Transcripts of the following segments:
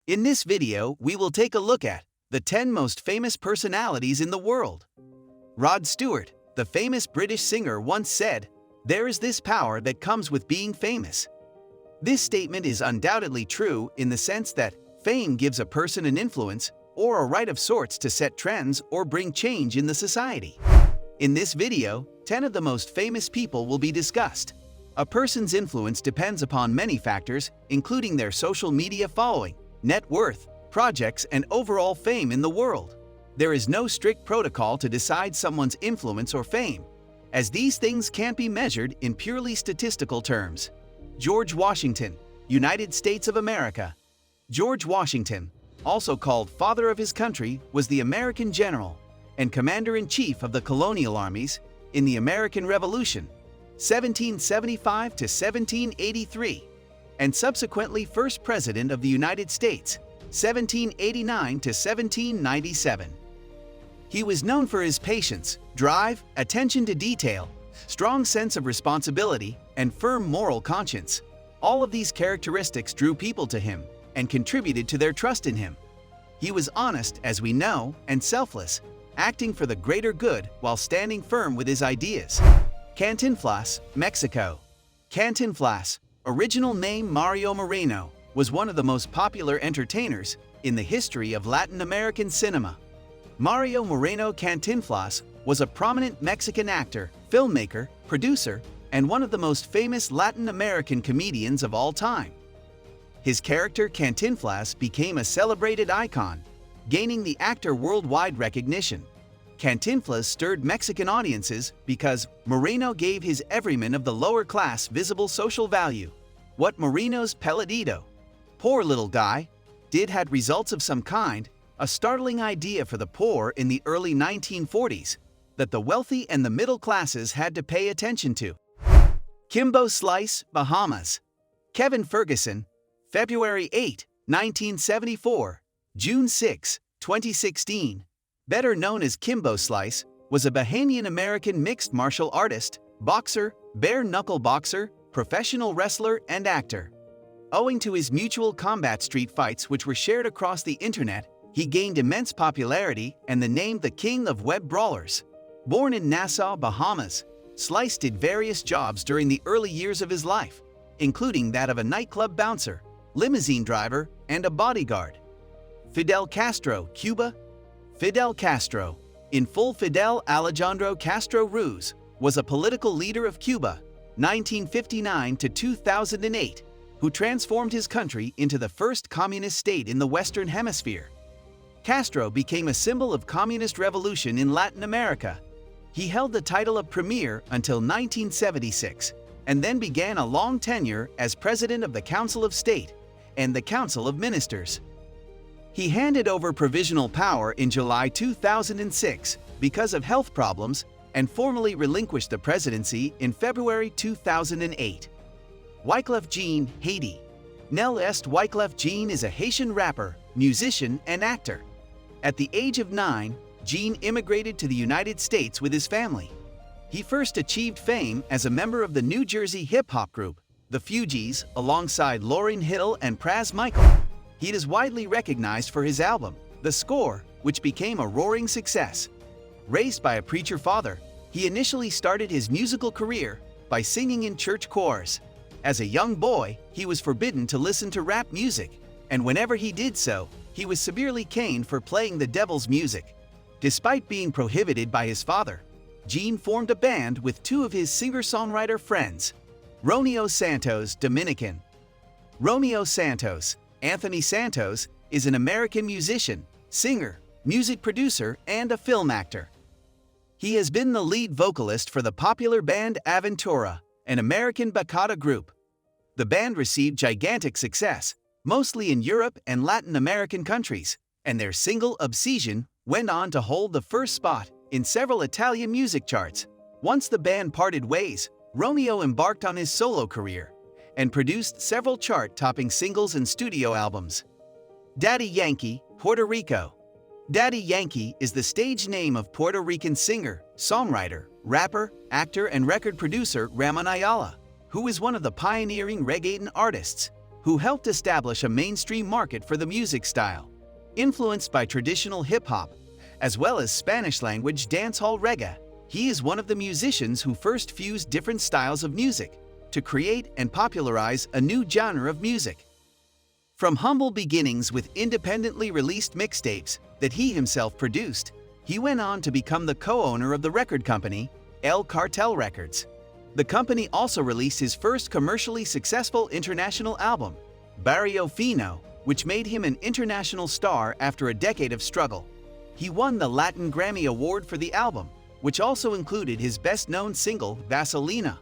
In this video, we will take a look at the 10 most famous personalities in the world. Rod Stewart, the famous British singer, once said, "There is this power that comes with being famous." This statement is undoubtedly true in the sense that fame gives a person an influence or a right of sorts to set trends or bring change in the society. In this video, 10 of the most famous people will be discussed. A person's influence depends upon many factors, including their social media following, net worth, projects, and overall fame in the world. There is no strict protocol to decide someone's influence or fame, as these things can't be measured in purely statistical terms. George Washington, United States of America. George Washington, also called Father of his Country, was the American general and commander-in-chief of the colonial armies in the American Revolution, 1775 to 1783, and subsequently first President of the United States, 1789 to 1797. He was known for his patience, drive, attention to detail, strong sense of responsibility, and firm moral conscience. All of these characteristics drew people to him and contributed to their trust in him. He was honest, as we know, and selfless, acting for the greater good while standing firm with his ideas. Cantinflas, Mexico. Cantinflas, original name Mario Moreno, was one of the most popular entertainers in the history of Latin American cinema. Mario Moreno Cantinflas was a prominent Mexican actor, filmmaker, producer, and one of the most famous Latin American comedians of all time. His character Cantinflas became a celebrated icon, gaining the actor worldwide recognition. Cantinflas stirred Mexican audiences because Moreno gave his everyman of the lower class visible social value. What Moreno's peladito, poor little guy, did had results of some kind, a startling idea for the poor in the early 1940s that the wealthy and the middle classes had to pay attention to. Kimbo Slice, Bahamas. Kevin Ferguson, February 8, 1974, June 6, 2016, better known as Kimbo Slice, was a Bahamian-American mixed martial artist, boxer, bare-knuckle boxer, professional wrestler, and actor. Owing to his mutual combat street fights which were shared across the internet, he gained immense popularity and the name the King of Web Brawlers. Born in Nassau, Bahamas, Slice did various jobs during the early years of his life, including that of a nightclub bouncer, limousine driver, and a bodyguard. Fidel Castro, Cuba. Fidel Castro, in full Fidel Alejandro Castro Ruz, was a political leader of Cuba, 1959 to 2008, who transformed his country into the first communist state in the Western Hemisphere. Castro became a symbol of communist revolution in Latin America. He held the title of premier until 1976, and then began a long tenure as president of the Council of State and the Council of Ministers. He handed over provisional power in July 2006 because of health problems and formally relinquished the presidency in February 2008. Wyclef Jean, Haiti. Nel Est Wyclef Jean is a Haitian rapper, musician, and actor. At the age of 9, Jean immigrated to the United States with his family. He first achieved fame as a member of the New Jersey hip-hop group, The Fugees, alongside Lauryn Hill and Pras Michael. He is widely recognized for his album, The Score, which became a roaring success. Raised by a preacher father, he initially started his musical career by singing in church choirs. As a young boy, he was forbidden to listen to rap music, and whenever he did so, he was severely caned for playing the devil's music. Despite being prohibited by his father, Jean formed a band with two of his singer-songwriter friends. Romeo Santos, Dominican. Romeo Santos, Anthony Santos, is an American musician, singer, music producer, and a film actor. He has been the lead vocalist for the popular band Aventura, an American bachata group. The band received gigantic success, mostly in Europe and Latin American countries, and their single Obsession went on to hold the first spot in several Italian music charts. Once the band parted ways, Romeo embarked on his solo career and produced several chart-topping singles and studio albums. Daddy Yankee, Puerto Rico. Daddy Yankee is the stage name of Puerto Rican singer, songwriter, rapper, actor, and record producer Ramon Ayala, who is one of the pioneering reggaeton artists who helped establish a mainstream market for the music style. Influenced by traditional hip-hop, as well as Spanish-language dancehall reggae, he is one of the musicians who first fused different styles of music to create and popularize a new genre of music. From humble beginnings with independently released mixtapes that he himself produced, he went on to become the co-owner of the record company, El Cartel Records. The company also released his first commercially successful international album, Barrio Fino, which made him an international star after a decade of struggle. He won the Latin Grammy Award for the album, which also included his best-known single, Vaselina.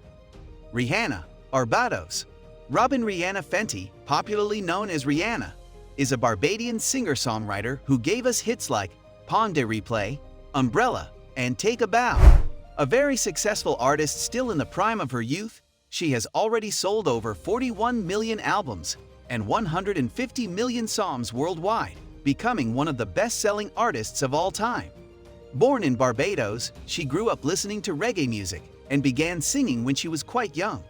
Rihanna, Barbados. Robin Rihanna Fenty, popularly known as Rihanna, is a Barbadian singer-songwriter who gave us hits like Pon de Replay, Umbrella, and Take a Bow. A very successful artist still in the prime of her youth, she has already sold over 41 million albums and 150 million songs worldwide, becoming one of the best-selling artists of all time. Born in Barbados, she grew up listening to reggae music and began singing when she was quite young.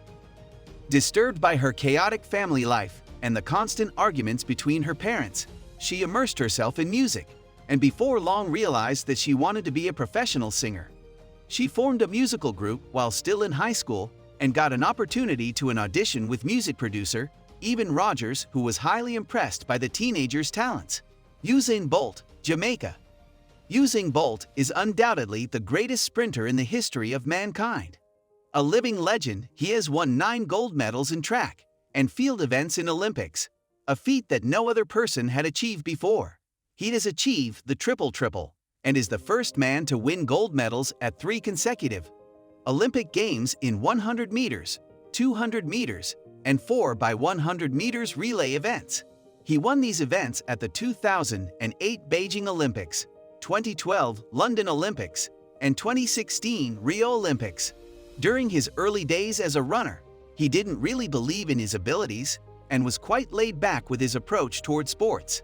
Disturbed by her chaotic family life and the constant arguments between her parents, she immersed herself in music, and before long realized that she wanted to be a professional singer. She formed a musical group while still in high school and got an opportunity to an audition with music producer Eben Rogers, who was highly impressed by the teenager's talents. Usain Bolt, Jamaica. Usain Bolt is undoubtedly the greatest sprinter in the history of mankind. A living legend, he has won 9 gold medals in track and field events in Olympics, a feat that no other person had achieved before. He has achieved the triple-triple and is the first man to win gold medals at 3 consecutive Olympic Games in 100 meters, 200 meters, and 4 by 100 meters relay events. He won these events at the 2008 Beijing Olympics, 2012 London Olympics, and 2016 Rio Olympics. During his early days as a runner, he didn't really believe in his abilities and was quite laid back with his approach toward sports.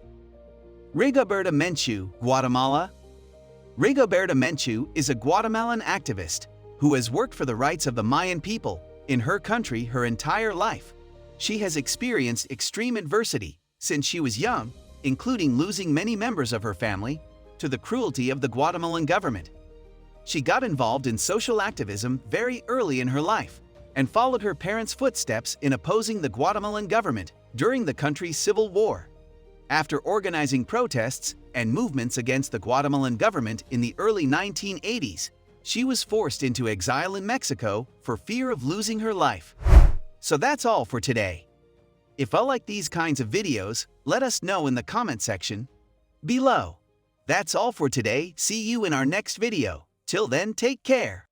Rigoberta Menchú, Guatemala. Rigoberta Menchú is a Guatemalan activist who has worked for the rights of the Mayan people in her country her entire life. She has experienced extreme adversity since she was young, including losing many members of her family to the cruelty of the Guatemalan government. She got involved in social activism very early in her life and followed her parents' footsteps in opposing the Guatemalan government during the country's civil war. After organizing protests and movements against the Guatemalan government in the early 1980s, she was forced into exile in Mexico for fear of losing her life. So that's all for today. If you like these kinds of videos, let us know in the comment section below. That's all for today. See you in our next video. Till then, take care.